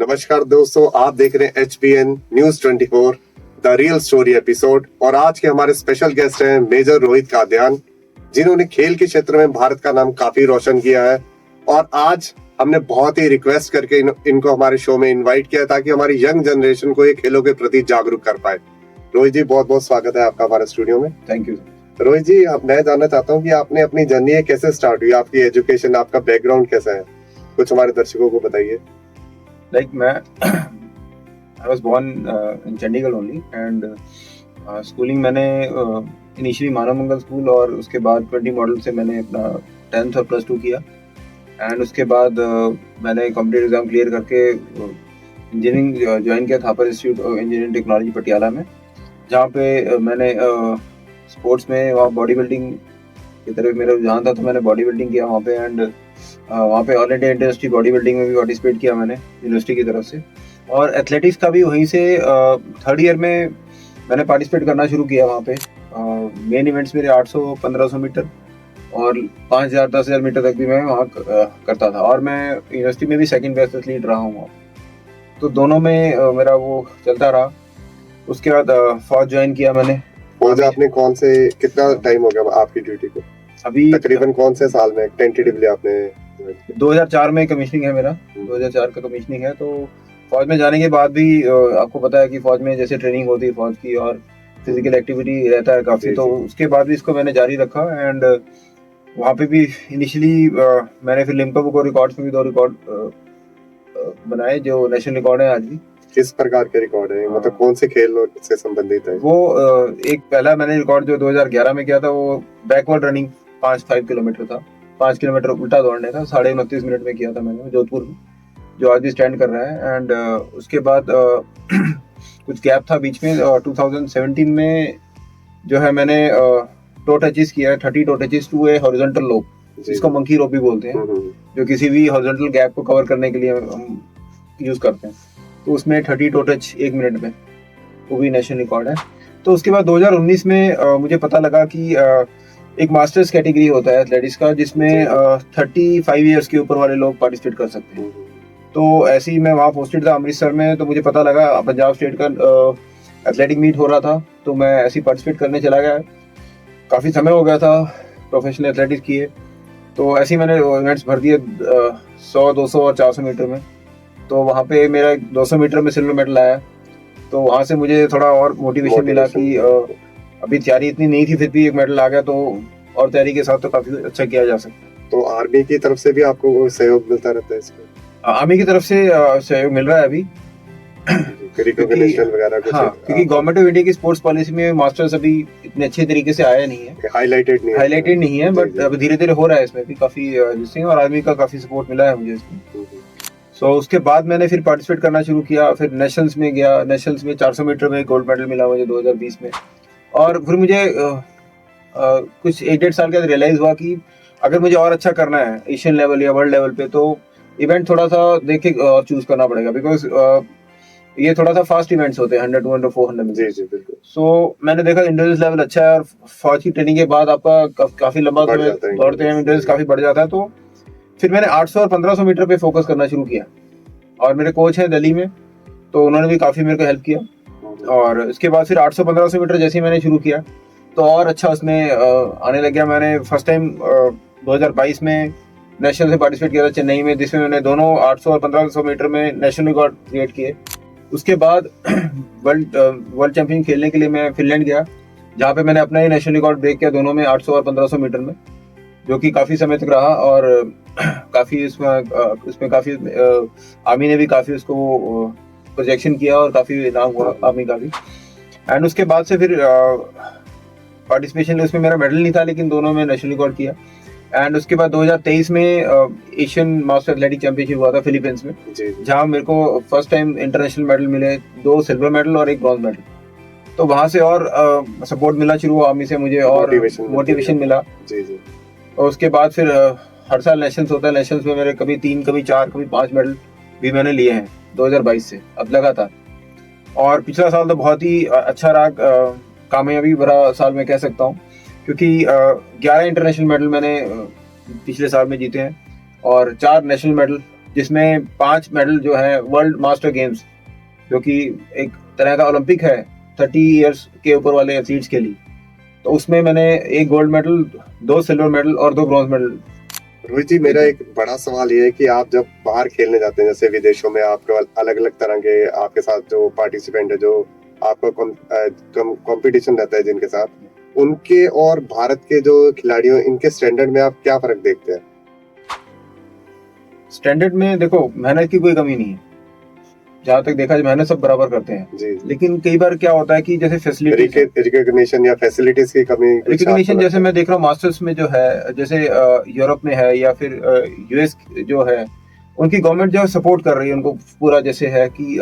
नमस्कार दोस्तों, आप देख रहे हैं HBN news 24 the real story episode. और आज के हमारे स्पेशल गेस्ट हैं मेजर रोहित कादयान, जिन्होंने खेल के क्षेत्र में भारत का नाम काफी रोशन किया है। और आज हमने बहुत ही रिक्वेस्ट करके इनको हमारे शो में इनवाइट किया ताकि हमारी यंग जनरेशन को ये खेलों के प्रति जागरूक कर पाए। रोहित जी, बहुत बहुत स्वागत है आपका हमारे स्टूडियो में। Thank you. रोहित जी, मैं जानना चाहता हूँ कि आपने अपनी जर्नी कैसे स्टार्ट हुई, आपकी एजुकेशन, आपका बैकग्राउंड कैसा है, कुछ हमारे दर्शकों को बताइए। I was born in Chandigarh only and schooling मैंने इनिशियली मानव मंगल स्कूल और उसके बाद 20 मॉडल से मैंने अपना 10th और +2 किया। एंड उसके बाद मैंने कॉम्पिटिटिव एग्जाम क्लियर करके इंजीनियरिंग ज्वाइन किया Thapar institute of engineering technology Patiala में, जहाँ पे मैंने स्पोर्ट्स में वहाँ बॉडी बिल्डिंग की तरफ मेरा रुझान था, तो मैंने बॉडी बिल्डिंग किया वहाँ पे। एंड वहाँ पे ऑल इंडिया इंटरयूनिवर्सिटी बॉडी बिल्डिंग में भी पार्टिसिपेट किया मैंने यूनिवर्सिटी की तरफ से। और एथलेटिक्स का भी वहीं से 3rd ईयर में मैंने पार्टिसिपेट करना शुरू किया वहाँ पे। मेन इवेंट्स मेरे 800, 1500 मीटर और 5000, 10,000 मीटर तक भी मैं वहाँ करता था। और मैं यूनिवर्सिटी में भी सेकंड बेस्ट एथलीट रहा हूँ वहाँ, तो दोनों में मेरा वो चलता रहा। उसके बाद फौज ज्वाइन किया मैंने। फौज आपने कौन से, कितना टाइम हो गया आपकी ड्यूटी को? अभी तकरीबन कौन से साल में टेंटेटिवली आपने? 2004 में कमीशनिंग है मेरा, 2004 का कमीशनिंग है। तो फौज में जाने के बाद भी आपको पता है कि फौज में जैसे ट्रेनिंग होती है फौज की और फिजिकल एक्टिविटी रहता है काफ़ी, तो उसके बाद भी इसको मैंने जारी रखा। एंड वहाँ पे भी इनिशियली मैंने फिर लिम्का बुक और रिकॉर्ड्स में भी 2 रिकॉर्ड बनाए जो नेशनल रिकॉर्ड है आज भी। किस प्रकार के रिकॉर्ड है, मतलब कौन से खेल और से संबंधित है? वो एक पहला मैंने रिकॉर्ड जो 2011 में किया था वो बैकवर्ड रनिंग 5 किलोमीटर था, 5 किलोमीटर उल्टा दौड़ने था, 29.5 मिनट में किया था मैंने जोधपुर में, जो आज भी स्टैंड कर रहा है। एंड उसके बाद कुछ गैप था बीच में। 2017 में जो है मैंने टो टचेस किया है, 30 toe touches to a horizontal loop, जिसको मंकी रोप भी बोलते हैं, जो किसी भी हॉरिजॉन्टल गैप को कवर करने के लिए हम यूज करते हैं। तो उसमें 30 टो टच 1 मिनट में, वो भी नेशनल रिकॉर्ड है। तो उसके बाद 2019 में मुझे पता लगा कि एक मास्टर्स कैटेगरी होता है एथलेटिक्स का, जिसमें 35 इयर्स के ऊपर वाले लोग पार्टिसिपेट कर सकते हैं। तो ऐसे ही मैं वहाँ पोस्टेड था अमृतसर में, तो मुझे पता लगा पंजाब स्टेट का एथलेटिक मीट हो रहा था, तो मैं ऐसे ही पार्टिसिपेट करने चला गया। काफ़ी समय हो गया था प्रोफेशनल एथलेटिक्स किए, तो ऐसे ही मैंने इवेंट्स भर दिए 100, 200 और 400 मीटर में। तो वहाँ पे मेरा 200 मीटर में सिल्वर मेडल आया, तो वहाँ से मुझे थोड़ा और मोटिवेशन मिला कि अभी तैयारी इतनी नहीं थी, फिर भी एक मेडल आ गया, तो और तैयारी के साथ तो काफ़ी अच्छा किया जा सकता है। तो आर्मी की तरफ से भी आपको सहयोग मिलता रहता है इसमें? आर्मी की तरफ से सहयोग मिल रहा है अभी क्योंकि गवर्नमेंट ऑफ इंडिया की स्पोर्ट्स पॉलिसी में मास्टर्स अभी इतने अच्छे तरीके से आया नहीं है, हाईलाइटेड नहीं है, बट अब धीरे धीरे हो रहा है इसमें भी काफी जिससे, और आर्मी का काफी सपोर्ट मिला है मुझे इसमें। सो उसके बाद मैंने फिर पार्टिसिपेट करना शुरू किया, फिर नेशनल्स में गया। नेशनल्स में 400 मीटर में गोल्ड मेडल मिला मुझे 2020 में। और फिर मुझे कुछ 1-1.5 साल के बाद रियलाइज हुआ कि अगर मुझे और अच्छा करना है एशियन लेवल या वर्ल्ड लेवल पे, तो इवेंट थोड़ा सा देख के और चूज करना पड़ेगा, बिकॉज ये थोड़ा सा फास्ट इवेंट्स होते हैं 100, 200, 400 में। जी बिल्कुल। सो मैंने देखा इंड्योरेंस लेवल अच्छा है, और फौज की ट्रेनिंग के बाद आपका काफी लंबा समय दौड़ते हैं, इंड्योरेंस काफी बढ़ जाता है। तो फिर मैंने 800 और 1500 मीटर पे फोकस करना शुरू किया, और मेरे कोच हैं दिल्ली में, तो उन्होंने भी काफी मेरे को हेल्प किया। और इसके बाद फिर 800-1500 मीटर जैसे ही मैंने शुरू किया, तो और अच्छा उसमें आने लग गया। मैंने फर्स्ट टाइम 2022 में नेशनल से पार्टिसिपेट किया था चेन्नई में, जिसमें मैंने दोनों 800 और 1500 मीटर में नेशनल रिकॉर्ड क्रिएट किए। उसके बाद वर्ल्ड चैंपियन खेलने के लिए मैं फिनलैंड गया, जहाँ पे मैंने अपना ही नेशनल रिकॉर्ड ब्रेक किया दोनों में, 800 और 1500 मीटर में, जो कि काफ़ी समय तक रहा। और काफ़ी इसमें काफ़ी आर्मी ने भी काफ़ी उसको प्रोजेक्शन किया और काफ़ी नाम हुआ आर्मी का भी। एंड उसके बाद से फिर पार्टिसिपेशन उसमें मेरा मेडल नहीं था, लेकिन दोनों में नेशनल रिकॉर्ड किया। एंड उसके बाद 2023 में एशियन मास्टर एथलेटिक चैंपियनशिप हुआ था फिलीपींस में, जहाँ मेरे को फर्स्ट टाइम इंटरनेशनल मेडल मिले, 2 सिल्वर मेडल और 1 ब्रॉन्ज मेडल। तो वहाँ से और सपोर्ट मिला शुरू हुआ आर्मी से मुझे, और मोटिवेशन मिला। और उसके बाद फिर हर साल नेशनल्स होता है, नेशनल्स में मेरे कभी 3, कभी 4, कभी 5 मेडल भी मैंने लिए हैं 2022 से अब लगातार। और पिछला साल तो बहुत ही अच्छा रहा, कामयाबी भरा साल मैं कह सकता हूँ, क्योंकि 11 इंटरनेशनल मेडल मैंने पिछले साल में जीते हैं, और 4 नेशनल मेडल जिसमें 5 मेडल जो है वर्ल्ड मास्टर गेम्स, जो कि एक तरह का ओलंपिक है 30 इयर्स के ऊपर वाले एथलीट्स के लिए, तो उसमें मैंने 1 गोल्ड मेडल, 2 सिल्वर मेडल और 2 ब्रॉन्ज मेडल। रोहित जी, मेरा एक बड़ा सवाल ये है कि आप जब बाहर खेलने जाते हैं, जैसे विदेशों में, आपको अलग अलग तरह के आपके साथ जो पार्टिसिपेंट है, जो आपका कंपटीशन रहता है जिनके साथ, उनके और भारत के जो खिलाड़ियों, इनके स्टैंडर्ड में आप क्या फर्क देखते हैं? स्टैंडर्ड में देखो, मेहनत की कोई कमी नहीं है, जहाँ तक देखा जाए मेहनत सब बराबर करते हैं जी। लेकिन कई बार क्या होता है कि जैसे फैसिलिटी रिकॉग्निशन या फैसिलिटीज की कमी, रिकॉग्निशन, जैसे मैं देख रहा हूँ मास्टर्स में जो है, जैसे यूरोप में है या फिर यूएस जो है, उनकी गवर्नमेंट जो है सपोर्ट कर रही है उनको पूरा, जैसे है कि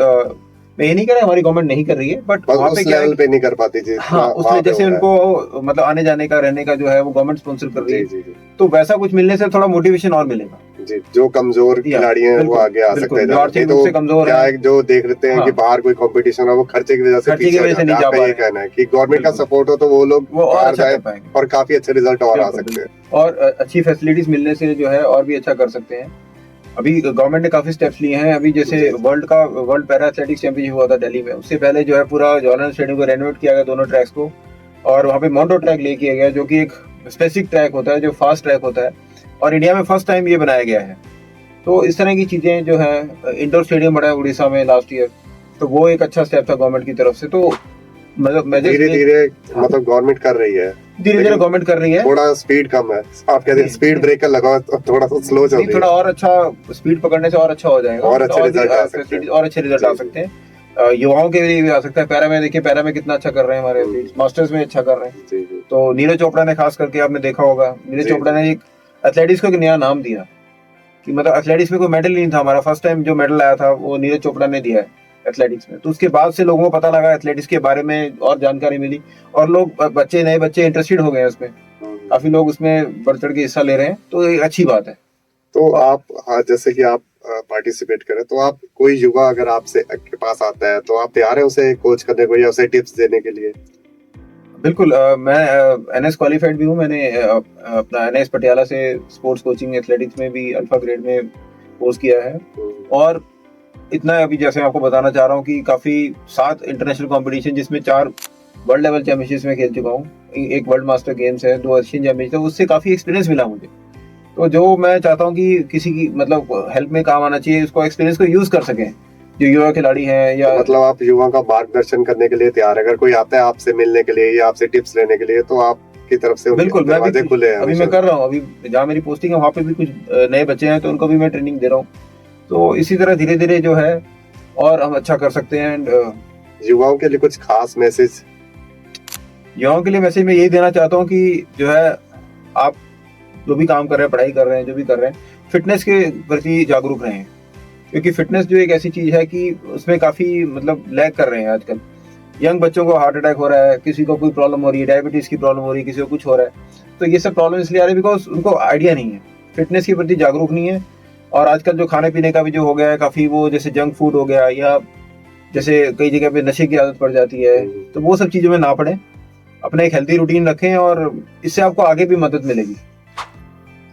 मैं ये नहीं कह रहा हमारी गवर्नमेंट नहीं कर रही है, बट वहाँ पे क्या लेवल पे नहीं कर पाती जी। हाँ, उसमें जैसे उनको मतलब आने जाने का, रहने का जो है वो गवर्नमेंट स्पॉन्सर कर रही है, तो वैसा कुछ मिलने से थोड़ा मोटिवेशन और मिलेगा जी। जो कमजोर खिलाड़ी हैं वो आगे आ सकते हैं, आर्थिक रूप से कमजोर है, जो देख लेते हैं कि बाहर कोई कंपटीशन है वो खर्चे की वजह से पीछे नहीं जा पाए। ये कहना है कि गवर्नमेंट का सपोर्ट हो तो वो लोग बाहर जाए और काफी अच्छे रिजल्ट और आ सकते हैं, और अच्छी फैसिलिटीज मिलने से जो है और भी अच्छा कर सकते हैं। अभी गवर्नमेंट ने काफी स्टेप्स लिए हैं। अभी जैसे वर्ल्ड पैरा एथलेटिक्स चैंपियनशिप हुआ था दिल्ली में, उससे पहले जो है पूरा जवाहरलाल स्टेडियम को रेनोवेट किया गया, दोनों ट्रैक्स को, और वहाँ पे माउंटो ट्रैक ले किया गया, जो कि एक स्पेसिफिक ट्रैक होता है, जो फास्ट ट्रैक होता है, और इंडिया में फर्स्ट टाइम ये बनाया गया है। तो इस तरह की चीजें जो है, इंडोर स्टेडियम बना है उड़ीसा में लास्ट ईयर, तो वो एक अच्छा स्टेप था गवर्नमेंट की तरफ से। तो मतलब धीरे धीरे मतलब गवर्नमेंट कर रही है, धीरे धीरे गवर्नमेंट कर रही है, थोड़ा स्पीड कम है। आप कहते हैं स्पीड ब्रेकर लगाओ तो थोड़ा सा स्लो चल रही है, थोड़ा और अच्छा स्पीड पकड़ने से और अच्छा हो जाएगा, और अच्छे रिजल्ट आ सकते हैं, और अच्छे रिजल्ट आ सकते हैं। युवाओं के लिए भी आ सकता है। पैरा में देखिए, पैरा में कितना अच्छा कर रहे हैं हमारे एथलीट्स, मास्टर्स में अच्छा कर रहे हैं। तो नीरज चोपड़ा ने, खास करके आपने देखा होगा, नीरज चोपड़ा ने एक एथलेटिक्स को एक नया नाम दिया कि मतलब एथलेटिक्स में कोई मेडल नहीं था हमारा, फर्स्ट टाइम जो मेडल आया था वो नीरज चोपड़ा ने दिया है एथलेटिक्स में। तो उसके बाद से लोगों को पता लगा, एथलेटिक्स के बारे में और जानकारी मिली, और लोग नए बच्चे इंटरेस्टेड हो गए हैं उसमें, काफी लोग उसमें बढ़ चढ़ के हिस्सा ले रहे हैं, तो ये अच्छी बात है। तो आप जैसे कि आप पार्टिसिपेट करें, तो आप कोई युवा अगर आपसे के पास आता है तो आप तैयार है उसे कोच करने को या उसे टिप्स देने के लिए? बिल्कुल, मैं एनएस क्वालिफाइड भी हूँ। मैंने अपना एनएस पटियाला से स्पोर्ट्स कोचिंग एथलेटिक्स में भी अल्फा ग्रेड में कोर्स किया है, और इतना अभी जैसे मैं आपको बताना चाह रहा हूँ कि काफी 7 इंटरनेशनल कंपटीशन, जिसमें 4 वर्ल्ड लेवल चैंपियनशिप्स में खेल चुका हूँ, 1 वर्ल्ड मास्टर गेम्स है, 2 एशियन चैंपियनशिप, उससे काफी एक्सपीरियंस मिला मुझे। तो जो मैं चाहता हूँ कि किसी की मतलब हेल्प में काम आना चाहिए, उसको एक्सपीरियंस को यूज कर सकें जो युवा खिलाड़ी हैं, या तो मतलब आप युवाओं का मार्गदर्शन करने के लिए तैयार है? अगर कोई आता है आपसे मिलने के लिए या आपसे टिप्स लेने के लिए, तो आपकी तरफ से बिल्कुल दरवाजे खुले हैं। अभी मैं कर रहा हूँ, अभी जहाँ मेरी पोस्टिंग है वहाँ पे भी कुछ नए बच्चे हैं, तो उनको भी मैं ट्रेनिंग दे रहा हूँ। तो इसी तरह धीरे धीरे जो है और हम अच्छा कर सकते हैं। युवाओं के लिए कुछ खास मैसेज? युवाओं के लिए मैसेज मैं यही देना चाहता हूँ कि जो है, आप जो भी काम कर रहे हैं, पढ़ाई कर रहे हैं, जो भी कर रहे हैं, फिटनेस के प्रति जागरूक रहें, क्योंकि फिटनेस जो एक ऐसी चीज है कि उसमें काफी मतलब लैग कर रहे हैं आजकल। यंग बच्चों को हार्ट अटैक हो रहा है, किसी को कोई प्रॉब्लम हो रही है, डायबिटीज की प्रॉब्लम हो रही है, किसी को कुछ हो रहा है। तो ये सब प्रॉब्लम इसलिए आ रही है बिकॉज उनको आइडिया नहीं है, फिटनेस के प्रति जागरूक नहीं है। और आजकल जो खाने पीने का भी जो हो गया है काफी, वो जैसे जंक फूड हो गया, या जैसे कई जगह पे नशे की आदत पड़ जाती है, तो वो सब चीजों में ना पड़े, अपना एक हेल्थी रूटीन रखें, और इससे आपको आगे भी मदद मिलेगी।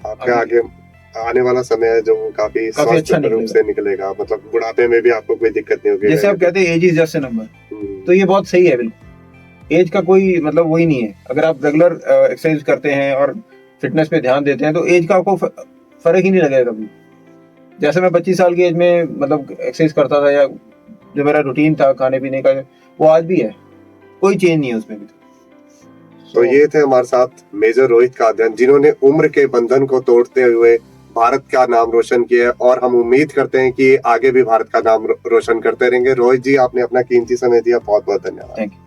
आपके आगे आने वाला समय है जो काफी अच्छा रूप से निकलेगा, मतलब बुढ़ापे में भी आपको कोई दिक्कत नहीं होगी। जैसे आप कहते हैं age is just a number, तो ये बहुत सही है। बिल्कुल, एज का कोई मतलब वही नहीं है। अगर आप रेगुलर एक्सरसाइज करते हैं और फिटनेस पे ध्यान देते हैं, तो एज का आपको फर्क ही नहीं लगेगा कभी। जैसे मैं 25 साल की एज में मतलब एक्सरसाइज करता था, या जो मेरा रूटीन था खाने पीने का, वो आज भी है, कोई चेंज नहीं है उसमें भी। तो ये थे हमारे साथ मेजर रोहित कादियान, जिन्होंने उम्र के बंधन को तोड़ते हुए भारत का नाम रोशन किया है, और हम उम्मीद करते हैं कि आगे भी भारत का नाम रोशन करते रहेंगे। रोहित जी, आपने अपना कीमती समय दिया, बहुत बहुत धन्यवाद। Thank you.